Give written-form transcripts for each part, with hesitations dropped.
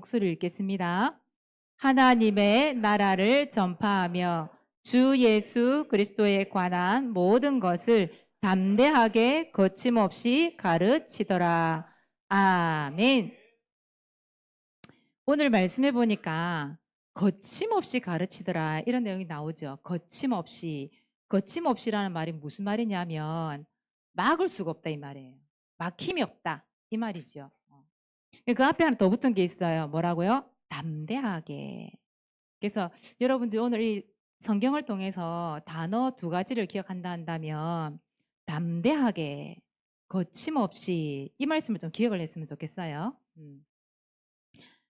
목소리를 읽겠습니다. 하나님의 나라를 전파하며 주 예수 그리스도에 관한 모든 것을 담대하게 거침없이 가르치더라. 아멘. 오늘 말씀해 보니까 거침없이 가르치더라 이런 내용이 나오죠. 거침없이. 거침없이라는 말이 무슨 말이냐면 막을 수가 없다 이 말이에요. 막힘이 없다 이 말이죠. 그 앞에 하나 더 붙은 게 있어요. 뭐라고요? 담대하게. 그래서 여러분들 오늘 이 성경을 통해서 단어 두 가지를 기억한다 한다면 담대하게, 거침없이 이 말씀을 좀 기억을 했으면 좋겠어요.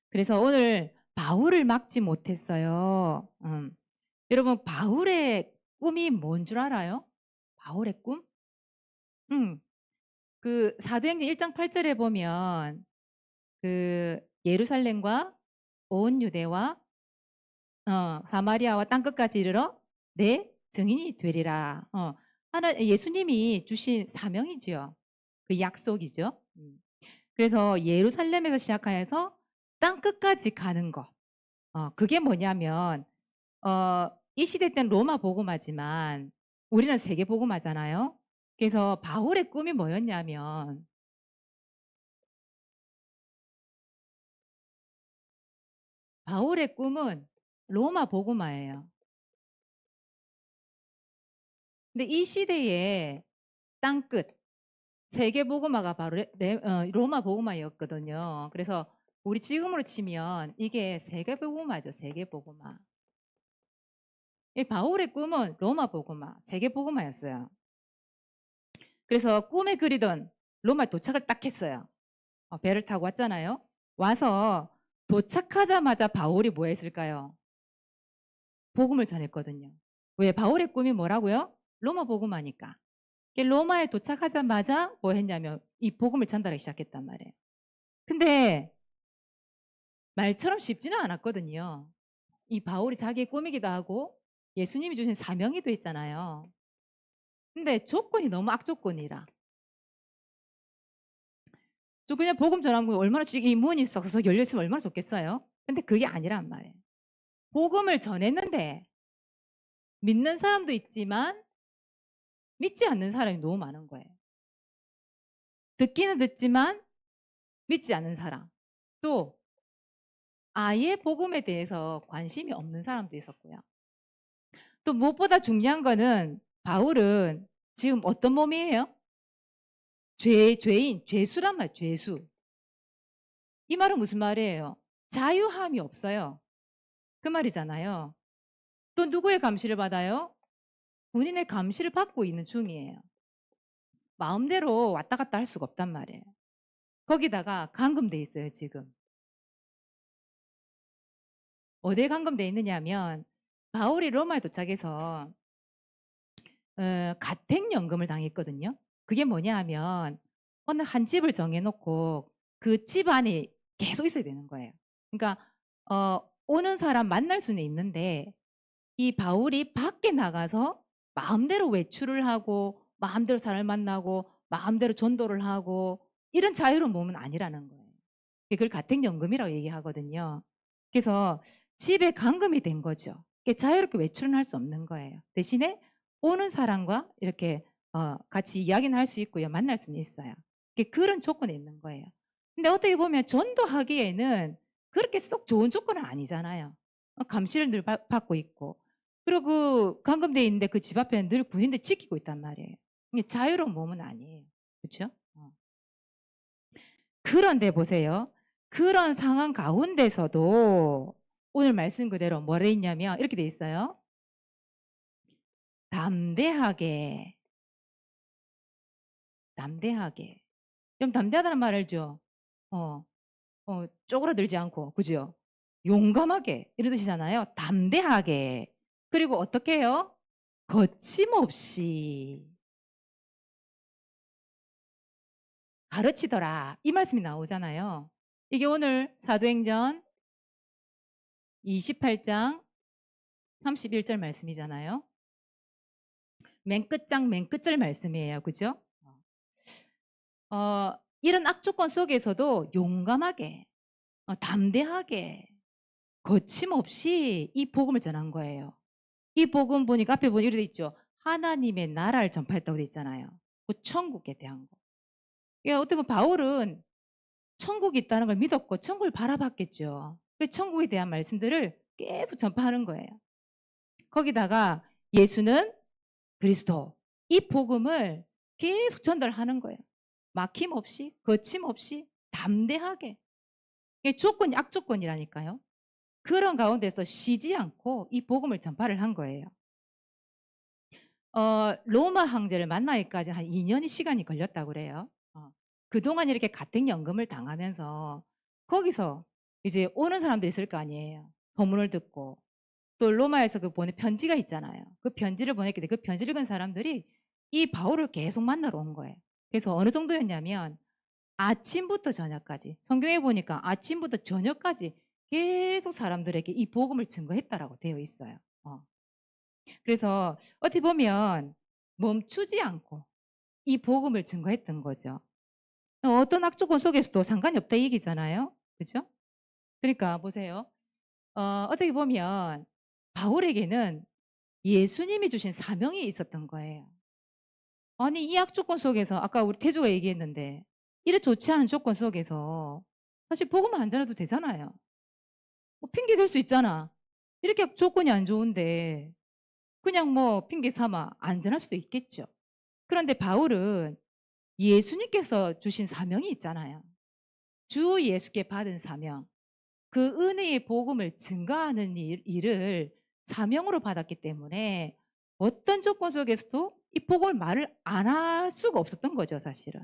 그래서 오늘 바울을 막지 못했어요. 여러분 바울의 꿈이 뭔 줄 알아요? 바울의 꿈? 그 사도행전 1장 8절에 보면 그 예루살렘과 온 유대와 사마리아와 땅끝까지 이르러 내 증인이 되리라. 하나 예수님이 주신 사명이지요. 그 약속이죠. 그래서 예루살렘에서 시작해서 땅끝까지 가는 것. 그게 뭐냐면 이 시대 때는 로마 복음화지만 우리는 세계 복음화잖아요. 그래서 바울의 꿈이 뭐였냐면 바울의 꿈은 로마 복음화예요. 근데 이 시대에 땅끝 세계 복음화가 바로 로마 복음화였거든요. 그래서 우리 지금으로 치면 이게 세계 복음화죠. 세계 복음화. 이 바울의 꿈은 로마 복음화, 세계 복음화였어요. 그래서 꿈에 그리던 로마에 도착을 딱 했어요. 배를 타고 왔잖아요. 와서 도착하자마자 바울이 뭐 했을까요? 복음을 전했거든요. 왜? 바울의 꿈이 뭐라고요? 로마 복음화니까. 로마에 도착하자마자 뭐 했냐면 이 복음을 전달하기 시작했단 말이에요. 근데 말처럼 쉽지는 않았거든요. 이 바울이 자기의 꿈이기도 하고 예수님이 주신 사명이도 있잖아요. 근데 조건이 너무 악조건이라. 저 그냥 복음 전하면 얼마나 이 문이 썩썩 열려있으면 얼마나 좋겠어요. 근데 그게 아니란 말이에요. 복음을 전했는데 믿는 사람도 있지만 믿지 않는 사람이 너무 많은 거예요. 듣기는 듣지만 믿지 않는 사람. 또 아예 복음에 대해서 관심이 없는 사람도 있었고요. 또 무엇보다 중요한 거는 바울은 지금 어떤 몸이에요? 죄인, 죄수란 말, 죄수. 이 말은 무슨 말이에요? 자유함이 없어요. 그 말이잖아요. 또 누구의 감시를 받아요? 본인의 감시를 받고 있는 중이에요. 마음대로 왔다 갔다 할 수가 없단 말이에요. 거기다가 감금돼 있어요, 지금. 어디에 감금돼 있느냐면 바울이 로마에 도착해서 가택연금을 당했거든요. 그게 뭐냐 하면 어느 한 집을 정해놓고 그 집 안에 계속 있어야 되는 거예요. 그러니까 오는 사람 만날 수는 있는데 이 바울이 밖에 나가서 마음대로 외출을 하고 마음대로 사람을 만나고 마음대로 전도를 하고 이런 자유로운 몸은 아니라는 거예요. 그걸 가택연금이라고 얘기하거든요. 그래서 집에 감금이 된 거죠. 자유롭게 외출은 할 수 없는 거예요. 대신에 오는 사람과 이렇게 같이 이야기는 할 수 있고요. 만날 수는 있어요. 그런 조건이 있는 거예요. 근데 어떻게 보면 전도하기에는 그렇게 썩 좋은 조건은 아니잖아요. 감시를 늘 받고 있고. 그리고 감금돼 있는데 그 집 앞에는 늘 군인들 지키고 있단 말이에요. 이게 자유로운 몸은 아니에요. 그렇죠? 그런데 보세요. 그런 상황 가운데서도 오늘 말씀 그대로 뭐라 있냐면 이렇게 돼 있어요. 담대하게. 담대하게. 좀 담대하다는 말 알죠? 어, 쪼그라들지 않고, 그죠? 용감하게 이런 뜻이잖아요. 담대하게. 그리고 어떻게 해요? 거침없이 가르치더라. 이 말씀이 나오잖아요. 이게 오늘 사도행전 28장 31절 말씀이잖아요. 맨 끝장 맨 끝절 말씀이에요. 그죠? 이런 악조건 속에서도 용감하게 담대하게 거침없이 이 복음을 전한 거예요. 이 복음 보니까 앞에 보니 이렇게 돼 있죠. 하나님의 나라를 전파했다고 돼 있잖아요. 그 천국에 대한 거. 그러니까 어떻게 보면 바울은 천국이 있다는 걸 믿었고 천국을 바라봤겠죠. 그 천국에 대한 말씀들을 계속 전파하는 거예요. 거기다가 예수는 그리스도, 이 복음을 계속 전달하는 거예요. 막힘없이, 거침없이, 담대하게. 이게 조건이 악조건이라니까요. 그런 가운데서 쉬지 않고 이 복음을 전파를 한 거예요. 로마 황제를 만나기까지 한 2년의 시간이 걸렸다고 그래요. 그동안 이렇게 가택연금을 당하면서 거기서 이제 오는 사람들이 있을 거 아니에요. 소문을 듣고. 또 로마에서 그 보낸 편지가 있잖아요. 그 편지를 보냈기 때문에 그 편지를 읽은 사람들이 이 바울을 계속 만나러 온 거예요. 그래서 어느 정도였냐면 아침부터 저녁까지, 성경에 보니까 아침부터 저녁까지 계속 사람들에게 이 복음을 증거했다라고 되어 있어요. 그래서 어떻게 보면 멈추지 않고 이 복음을 증거했던 거죠. 어떤 악조건 속에서도 상관이 없다 이 얘기잖아요. 그죠? 그러니까 보세요. 어떻게 보면 바울에게는 예수님이 주신 사명이 있었던 거예요. 아니 이 악조건 속에서 아까 우리 태주가 얘기했는데 이래 좋지 않은 조건 속에서 사실 복음을 안 전해도 되잖아요. 뭐 핑계 댈 수 있잖아. 이렇게 조건이 안 좋은데 그냥 뭐 핑계 삼아 안 전할 수도 있겠죠. 그런데 바울은 예수님께서 주신 사명이 있잖아요. 주 예수께 받은 사명. 그 은혜의 복음을 증거하는 일을 사명으로 받았기 때문에 어떤 조건 속에서도 이 복음을 말을 안 할 수가 없었던 거죠, 사실은.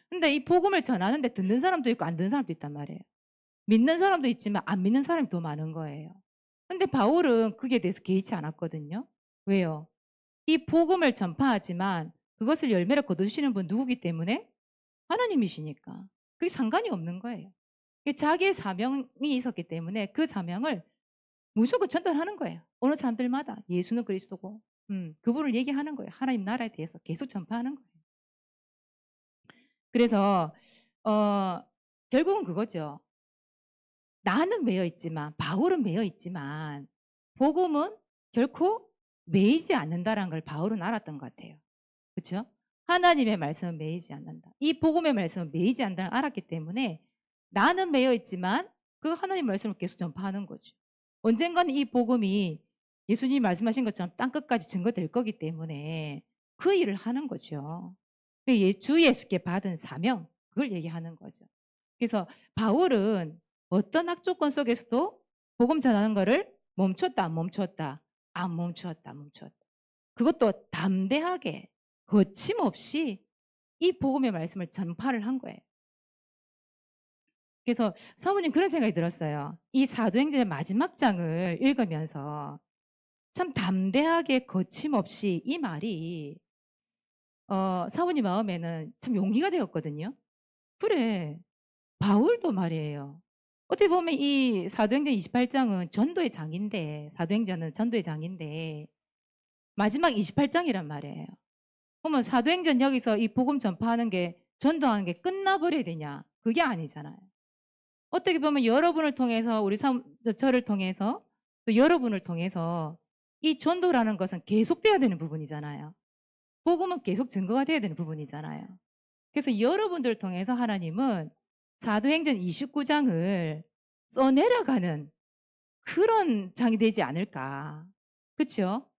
근데 이 복음을 전하는데 듣는 사람도 있고 안 듣는 사람도 있단 말이에요. 믿는 사람도 있지만 안 믿는 사람이 더 많은 거예요. 근데 바울은 그게 대해서 개의치 않았거든요. 왜요? 이 복음을 전파하지만 그것을 열매를 거두시는 분 누구기 때문에? 하나님이시니까. 그게 상관이 없는 거예요. 자기의 사명이 있었기 때문에 그 사명을 무조건 전달하는 거예요. 어느 사람들마다 예수는 그리스도고 그분을 얘기하는 거예요. 하나님 나라에 대해서 계속 전파하는 거예요. 그래서 결국은 그거죠. 나는 매여 있지만 바울은 매여 있지만 복음은 결코 매이지 않는다라는 걸 바울은 알았던 것 같아요. 그렇죠? 하나님의 말씀은 매이지 않는다. 이 복음의 말씀은 매이지 않는다를 알았기 때문에 나는 매여 있지만 그 하나님 말씀을 계속 전파하는 거죠. 언젠가는 이 복음이 예수님이 말씀하신 것처럼 땅끝까지 증거될 거기 때문에 그 일을 하는 거죠. 주 예수께 받은 사명 그걸 얘기하는 거죠. 그래서 바울은 어떤 악조건 속에서도 복음 전하는 거를 멈췄다 안 멈췄다 안 멈추었다 안 멈추었다. 그것도 담대하게 거침없이 이 복음의 말씀을 전파를 한 거예요. 그래서 사모님 그런 생각이 들었어요. 이 사도행전의 마지막 장을 읽으면서 참 담대하게 거침없이 이 말이 사모님 마음에는 참 용기가 되었거든요. 그래 바울도 말이에요. 어떻게 보면 이 사도행전 28장은 전도의 장인데 사도행전은 전도의 장인데 마지막 28장이란 말이에요. 그러면 사도행전 여기서 이 복음 전파하는 게 전도하는 게 끝나버려야 되냐? 그게 아니잖아요. 어떻게 보면 여러분을 통해서 저를 통해서 또 여러분을 통해서 이 전도라는 것은 계속돼야 되는 부분이잖아요. 복음은 계속 증거가 돼야 되는 부분이잖아요. 그래서 여러분들을 통해서 하나님은 사도행전 29장을 써내려가는 그런 장이 되지 않을까. 그렇죠?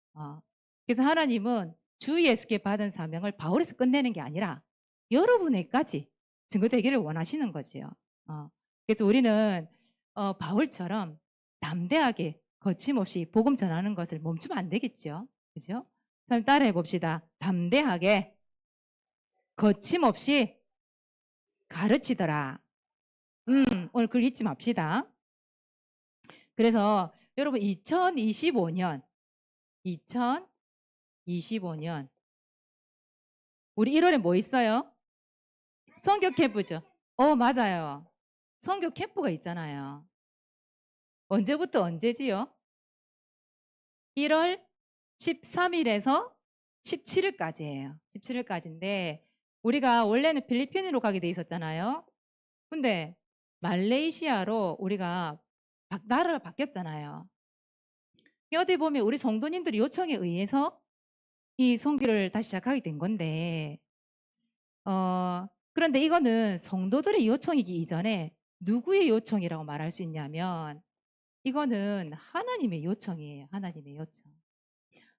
그래서 하나님은 주 예수께 받은 사명을 바울에서 끝내는 게 아니라 여러분에까지 증거되기를 원하시는 거지요. 그래서 우리는 바울처럼 담대하게 거침없이 복음 전하는 것을 멈추면 안 되겠죠. 그죠? 그럼 따라해 봅시다. 담대하게 거침없이 가르치더라. 오늘 글 잊지 맙시다. 그래서 여러분 2025년 우리 1월에 뭐 있어요? 성교 캠프죠. 맞아요. 성교 캠프가 있잖아요. 언제부터 언제지요? 1월 13일에서 17일까지예요. 17일까지인데 우리가 원래는 필리핀으로 가게 돼 있었잖아요. 근데 말레이시아로 우리가 나라가 바뀌었잖아요. 어디 보면 우리 성도님들이 요청에 의해서 이 선교를 다시 시작하게 된 건데, 그런데 이거는 성도들의 요청이기 이전에 누구의 요청이라고 말할 수 있냐면, 이거는 하나님의 요청이에요. 하나님의 요청.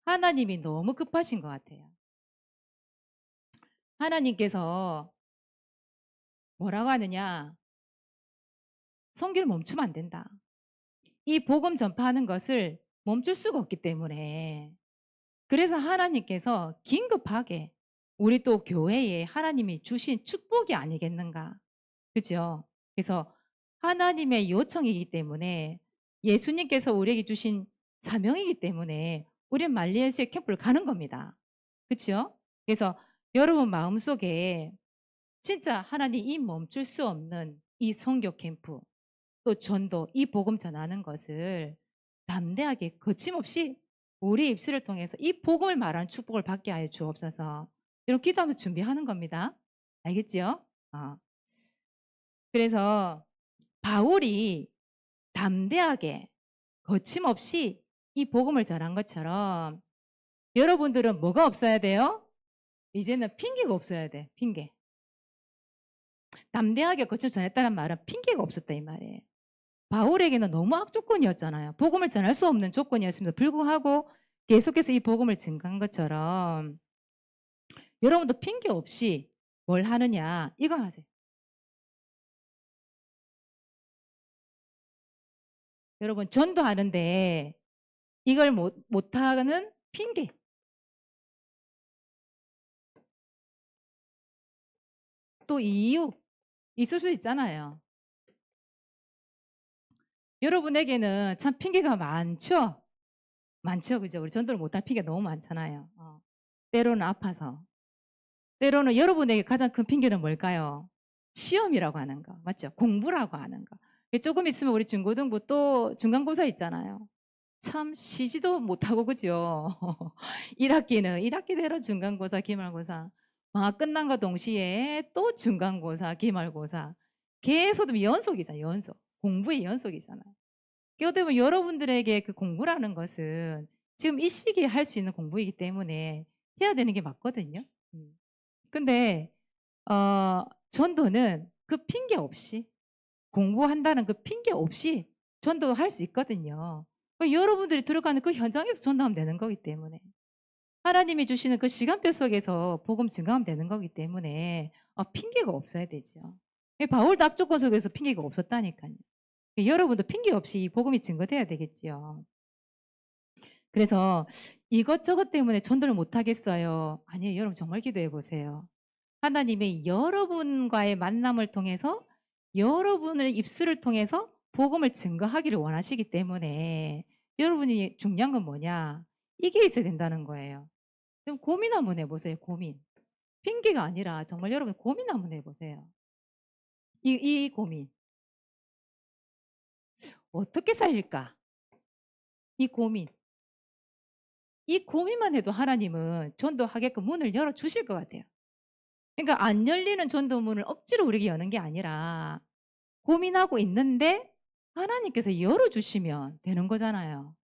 하나님이 너무 급하신 것 같아요. 하나님께서 뭐라고 하느냐? 선교를 멈추면 안 된다. 이 복음 전파하는 것을 멈출 수가 없기 때문에, 그래서 하나님께서 긴급하게 우리 또 교회에 하나님이 주신 축복이 아니겠는가. 그죠? 그래서 하나님의 요청이기 때문에, 예수님께서 우리에게 주신 사명이기 때문에 우리는 말레이시아 캠프를 가는 겁니다. 그렇죠? 그래서 여러분 마음속에 진짜 하나님 이 멈출 수 없는 이 선교 캠프, 또 전도, 이 복음 전하는 것을 담대하게 거침없이 우리 입술을 통해서 이 복음을 말하는 축복을 받게 하여 주옵소서. 이런 기도하면서 준비하는 겁니다. 알겠지요? 그래서 바울이 담대하게 거침없이 이 복음을 전한 것처럼 여러분들은 뭐가 없어야 돼요? 이제는 핑계가 없어야 돼. 핑계. 담대하게 거침 전했다는 말은 핑계가 없었다 이 말이에요. 바울에게는 너무 악조건이었잖아요. 복음을 전할 수 없는 조건이었음에도 불구하고 계속해서 이 복음을 증가한 것처럼 여러분도 핑계 없이 뭘 하느냐, 이거 하세요. 여러분 전도하는데 이걸 못하는 핑계, 또 이유 있을 수 있잖아요. 여러분에게는 참 핑계가 많죠? 많죠, 그죠? 우리 전도를 못할 핑계 너무 많잖아요. 때로는 아파서, 때로는 여러분에게 가장 큰 핑계는 뭘까요? 시험이라고 하는 거, 맞죠? 공부라고 하는 거. 조금 있으면 우리 중고등부 또 중간고사 있잖아요. 참 쉬지도 못하고, 그죠? 1학기는 1학기대로 중간고사, 기말고사. 방학 끝난과 동시에 또 중간고사, 기말고사. 계속 연속이잖아요, 연속. 공부의 연속이잖아요. 어떻게 보면 여러분들에게 그 공부라는 것은 지금 이 시기에 할 수 있는 공부이기 때문에 해야 되는 게 맞거든요. 근데 전도는 그 핑계 없이, 공부한다는 그 핑계 없이 전도할 수 있거든요. 여러분들이 들어가는 그 현장에서 전도하면 되는 거기 때문에, 하나님이 주시는 그 시간표 속에서 복음 증가하면 되는 거기 때문에 핑계가 없어야 되죠. 바울도 앞조건 속에서 핑계가 없었다니까요. 여러분도 핑계 없이 이 복음이 증거돼야 되겠지요. 그래서 이것저것 때문에 전도를 못하겠어요. 아니에요. 여러분 정말 기도해 보세요. 하나님의 여러분과의 만남을 통해서, 여러분의 입술을 통해서 복음을 증거하기를 원하시기 때문에, 여러분이 중요한 건 뭐냐? 이게 있어야 된다는 거예요. 좀 고민 한번 해보세요. 고민. 핑계가 아니라 정말 여러분 고민 한번 해보세요. 이 고민. 어떻게 살릴까? 이 고민. 이 고민만 해도 하나님은 전도하게끔 문을 열어주실 것 같아요. 그러니까 안 열리는 전도문을 억지로 우리에게 여는 게 아니라, 고민하고 있는데 하나님께서 열어주시면 되는 거잖아요.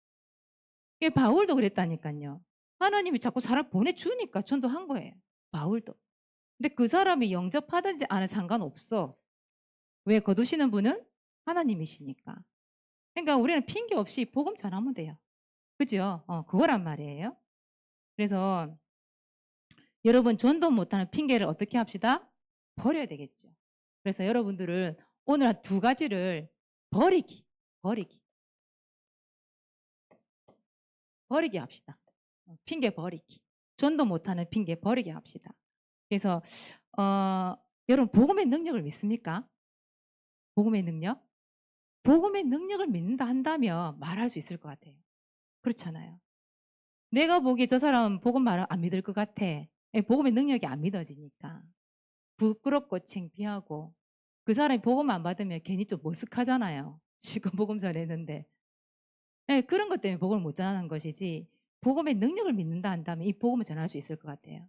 이게 바울도 그랬다니까요. 하나님이 자꾸 사람 보내주니까 전도한 거예요. 바울도. 근데 그 사람이 영접하든지 안 해 상관없어. 왜? 거두시는 분은 하나님이시니까. 그러니까 우리는 핑계 없이 복음 전하면 돼요. 그죠? 그거란 말이에요. 그래서 여러분 전도 못하는 핑계를 어떻게 합시다? 버려야 되겠죠. 그래서 여러분들은 오늘 한 두 가지를 버리기 합시다. 핑계 버리기. 전도 못하는 핑계 버리게 합시다. 그래서 여러분 복음의 능력을 믿습니까? 복음의 능력? 복음의 능력을 믿는다 한다면 말할 수 있을 것 같아요. 그렇잖아요. 내가 보기에 저 사람 복음 말을 안 믿을 것 같아. 복음의 능력이 안 믿어지니까. 부끄럽고 창피하고, 그 사람이 복음 안 받으면 괜히 좀 머쓱하잖아요. 지금 복음 전했는데. 네, 그런 것 때문에 복음을 못 전하는 것이지, 복음의 능력을 믿는다 한다면 이 복음을 전할 수 있을 것 같아요.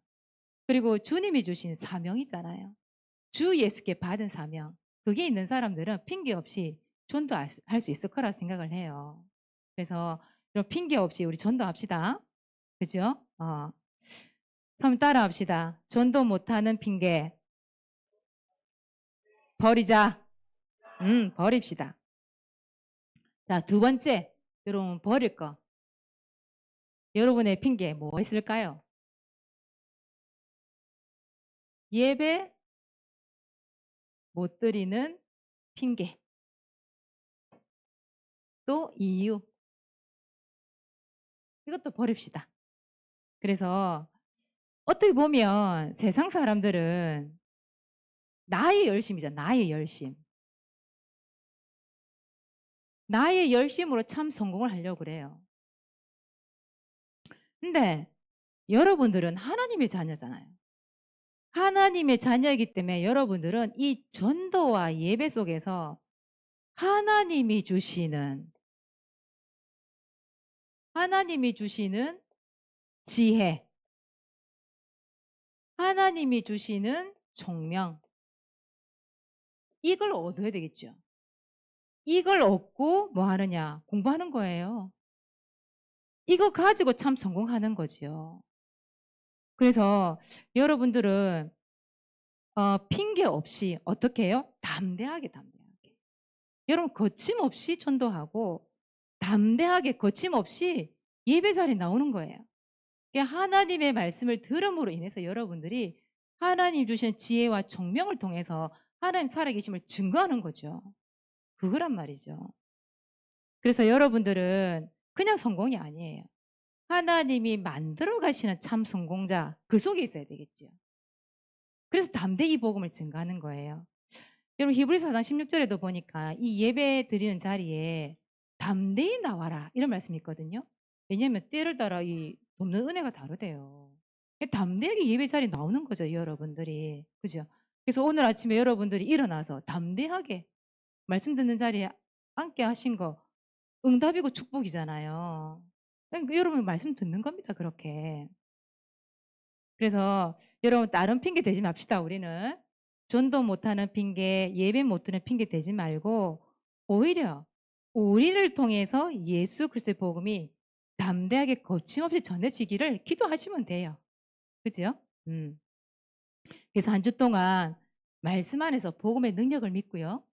그리고 주님이 주신 사명이잖아요. 주 예수께 받은 사명. 그게 있는 사람들은 핑계 없이 전도할 수 있을 거라 생각을 해요. 그래서 이런 핑계 없이 우리 전도합시다. 그죠? 한번 따라합시다. 전도 못하는 핑계 버리자. 버립시다. 자, 두 번째, 여러분 버릴 거. 여러분의 핑계 뭐 있을까요? 예배 못 드리는 핑계. 또 이유. 이것도 버립시다. 그래서 어떻게 보면 세상 사람들은 나의 열심이죠. 나의 열심. 나의 열심으로 참 성공을 하려고 그래요. 근데 여러분들은 하나님의 자녀잖아요. 하나님의 자녀이기 때문에 여러분들은 이 전도와 예배 속에서 하나님이 주시는 지혜, 하나님이 주시는 총명, 이걸 얻어야 되겠죠. 이걸 얻고 뭐 하느냐? 공부하는 거예요. 이거 가지고 참 성공하는 거죠. 그래서 여러분들은 핑계 없이 어떻게 해요? 담대하게. 여러분 거침없이 전도하고 담대하게 거침없이 예배 자리에 나오는 거예요. 하나님의 말씀을 들음으로 인해서 여러분들이 하나님 주신 지혜와 총명을 통해서 하나님 살아계심을 증거하는 거죠. 그거란 말이죠. 그래서 여러분들은 그냥 성공이 아니에요. 하나님이 만들어 가시는 참 성공자, 그 속에 있어야 되겠죠. 그래서 담대히 복음을 증거하는 거예요. 여러분 히브리서 4장 16절에도 보니까 이 예배 드리는 자리에 담대히 나와라 이런 말씀이 있거든요. 왜냐하면 때를 따라 이 돕는 은혜가 다르대요. 담대하게 예배 자리에 나오는 거죠, 여러분들이. 그죠? 그래서 오늘 아침에 여러분들이 일어나서 담대하게 말씀 듣는 자리에 앉게 하신 거 응답이고 축복이잖아요. 그러니까 여러분 말씀 듣는 겁니다, 그렇게. 그래서 여러분 다른 핑계 대지 맙시다, 우리는. 전도 못하는 핑계, 예배 못 드는 핑계 대지 말고 오히려 우리를 통해서 예수 그리스도의 복음이 담대하게 거침없이 전해지기를 기도하시면 돼요. 그죠? 그래서 한 주 동안 말씀 안에서 복음의 능력을 믿고요.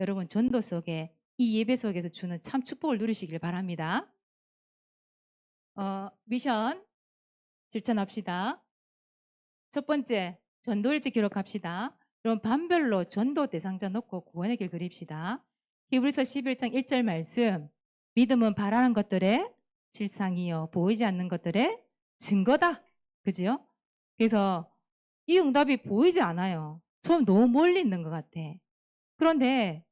여러분 전도 속에 이 예배 속에서 주는 참 축복을 누리시길 바랍니다. 미션 실천합시다. 첫 번째, 전도일지 기록합시다. 그럼 반별로 전도 대상자 놓고 구원의 길 그립시다. 히브리서 11장 1절 말씀. 믿음은 바라는 것들의 실상이요 보이지 않는 것들의 증거다. 그죠? 그래서 이 응답이 보이지 않아요. 처음 너무 멀리 있는 것 같아. 그런데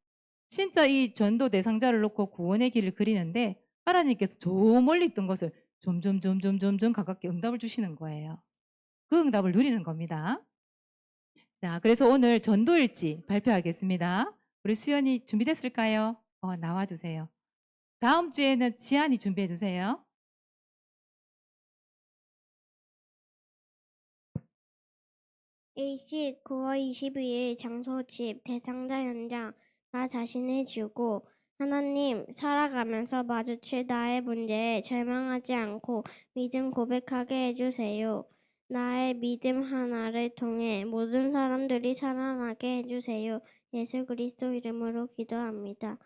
진짜 이 전도 대상자를 놓고 구원의 길을 그리는데 하나님께서 저 멀리 있던 것을 점점 가깝게 응답을 주시는 거예요. 그 응답을 누리는 겁니다. 자, 그래서 오늘 전도일지 발표하겠습니다. 우리 수연이 준비됐을까요? 나와주세요. 다음 주에는 지안이 준비해 주세요. A씨 9월 22일 장소 집 대상자 현장 나 자신을 주고 하나님 살아가면서 마주칠 나의 문제에 절망하지 않고 믿음 고백하게 해주세요. 나의 믿음 하나를 통해 모든 사람들이 살아나게 해주세요. 예수 그리스도 이름으로 기도합니다.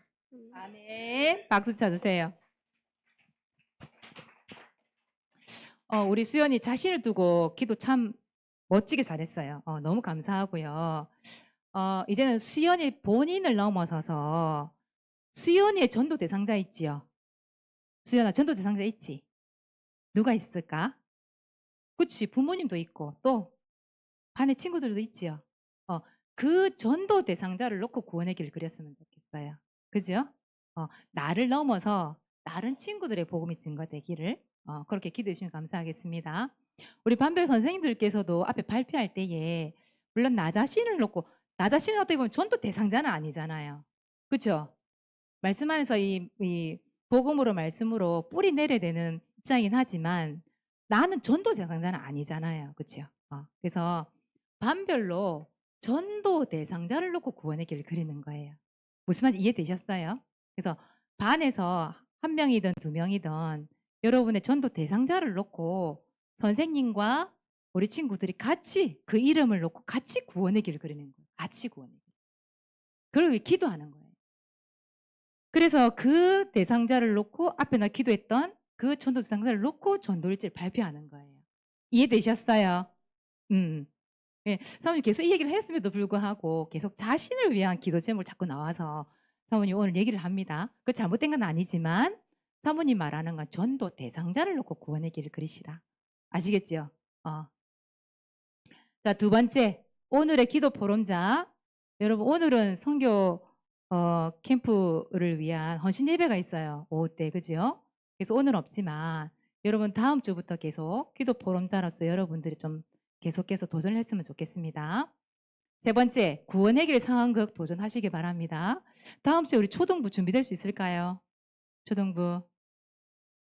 아멘. 박수 쳐주세요. 우리 수연이 자신을 두고 기도 참 멋지게 잘했어요. 너무 감사하고요. 이제는 수연이 본인을 넘어서서 수연이의 전도 대상자 있지요. 수연아, 전도 대상자 있지? 누가 있을까? 그치, 부모님도 있고 또 반의 친구들도 있지요. 그 전도 대상자를 놓고 구원의 길을 그렸으면 좋겠어요. 그죠? 나를 넘어서 다른 친구들의 복음이 증거되기를 그렇게 기도해 주시면 감사하겠습니다. 우리 반별 선생님들께서도 앞에 발표할 때에 물론 나 자신을 놓고 나 자신은 어떻게 보면 전도 대상자는 아니잖아요. 그렇죠? 말씀 안에서 이 복음으로 말씀으로 뿌리 내려야 되는 입장이긴 하지만 나는 전도 대상자는 아니잖아요. 그렇죠? 그래서 반별로 전도 대상자를 놓고 구원의 길을 그리는 거예요. 무슨 말인지 이해되셨어요? 그래서 반에서 한 명이든 두 명이든 여러분의 전도 대상자를 놓고 선생님과 우리 친구들이 같이 그 이름을 놓고 같이 구원의 길을 그리는 거예요. 같이 구원의 길. 그걸 위해 기도하는 거예요. 그래서 그 대상자를 놓고 앞에 나 기도했던 그 전도 대상자를 놓고 전도일지를 발표하는 거예요. 이해되셨어요? 예, 사모님 계속 이 얘기를 했음에도 불구하고 계속 자신을 위한 기도 제목을 자꾸 나와서 사모님 오늘 얘기를 합니다. 그 잘못된 건 아니지만 사모님 말하는 건 전도 대상자를 놓고 구원의 길을 그리시라. 아시겠죠? 자, 두 번째, 오늘의 기도 포럼자. 여러분, 오늘은 선교 캠프를 위한 헌신 예배가 있어요. 오후 때, 그죠? 그래서 오늘 없지만 여러분 다음 주부터 계속 기도 포럼자로서 여러분들이 좀 계속해서 도전을 했으면 좋겠습니다. 세 번째, 구원의 길 상황극 도전하시기 바랍니다. 다음 주에 우리 초등부 준비될 수 있을까요? 초등부.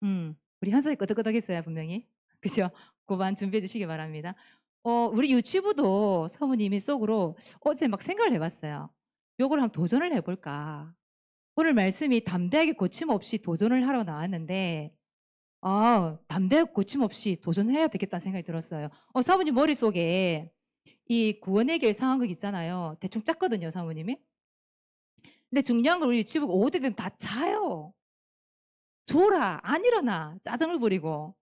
우리 현석이 끄덕끄덕했어요, 분명히. 그죠? 고반 준비해 주시기 바랍니다. 우리 유치부도 사모님이 속으로 어제 막 생각을 해봤어요. 요걸 한번 도전을 해볼까. 오늘 말씀이 담대하게 고침없이 도전을 하러 나왔는데, 담대하게 고침없이 도전해야 되겠다는 생각이 들었어요. 사모님 머릿속에 이 구원의 길 상황극 있잖아요. 대충 짰거든요, 사모님이. 근데 중요한 건 우리 유치부가 5대 되면 다 자요. 졸아, 안 일어나. 짜증을 부리고.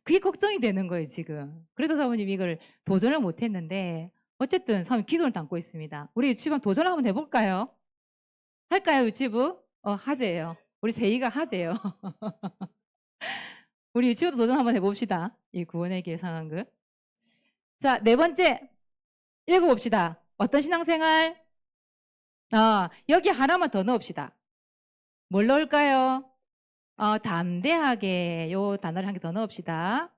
그게 걱정이 되는 거예요, 지금. 그래서 사모님 이걸 도전을 못 했는데, 어쨌든 사모님 기도를 담고 있습니다. 우리 유치부 도전을 한번 해볼까요? 할까요, 유치부? 하재예요. 우리 세이가 하재예요. 우리 유치부도 도전 한번 해봅시다. 이 구원의 길 상황극. 자, 네 번째. 읽어봅시다. 어떤 신앙생활? 여기 하나만 더 넣읍시다. 뭘 넣을까요? 담대하게 요 단어를 한 개 더 넣읍시다.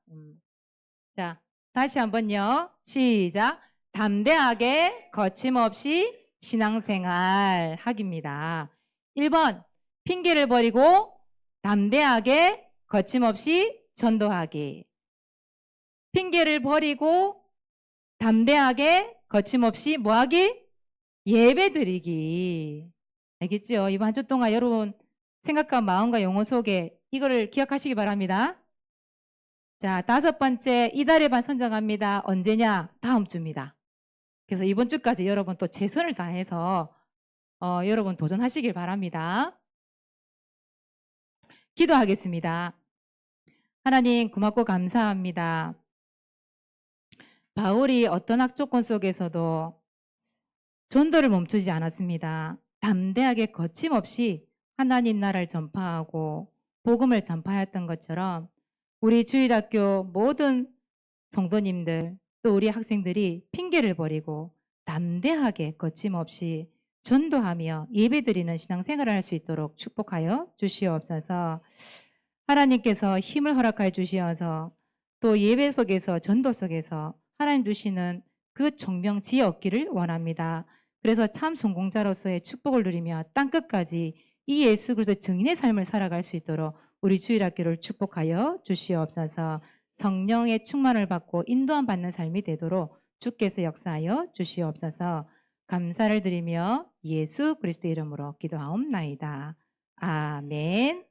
자, 다시 한번요. 시작. 담대하게 거침없이 신앙생활 하기입니다. 1번 핑계를 버리고 담대하게 거침없이 전도하기. 핑계를 버리고 담대하게 거침없이 뭐하기? 예배드리기. 알겠죠? 이번 한 주 동안 여러분 생각과 마음과 영혼 속에 이거를 기억하시기 바랍니다. 자, 다섯 번째 이달의 반 선정합니다. 언제냐? 다음 주입니다. 그래서 이번 주까지 여러분 또 최선을 다해서 여러분 도전하시길 바랍니다. 기도하겠습니다. 하나님 고맙고 감사합니다. 바울이 어떤 악조건 속에서도 전도를 멈추지 않았습니다. 담대하게 거침없이 하나님 나라를 전파하고 복음을 전파했던 것처럼 우리 주일학교 모든 성도님들 또 우리 학생들이 핑계를 버리고 담대하게 거침없이 전도하며 예배드리는 신앙생활을 할 수 있도록 축복하여 주시옵소서. 하나님께서 힘을 허락하여 주시어서 또 예배 속에서 전도 속에서 하나님 주시는 그 총명지혜 얻기를 원합니다. 그래서 참 성공자로서의 축복을 누리며 땅끝까지 이 예수 그리스도 증인의 삶을 살아갈 수 있도록 우리 주일학교를 축복하여 주시옵소서. 성령의 충만을 받고 인도함 받는 삶이 되도록 주께서 역사하여 주시옵소서. 감사를 드리며 예수 그리스도 이름으로 기도하옵나이다. 아멘.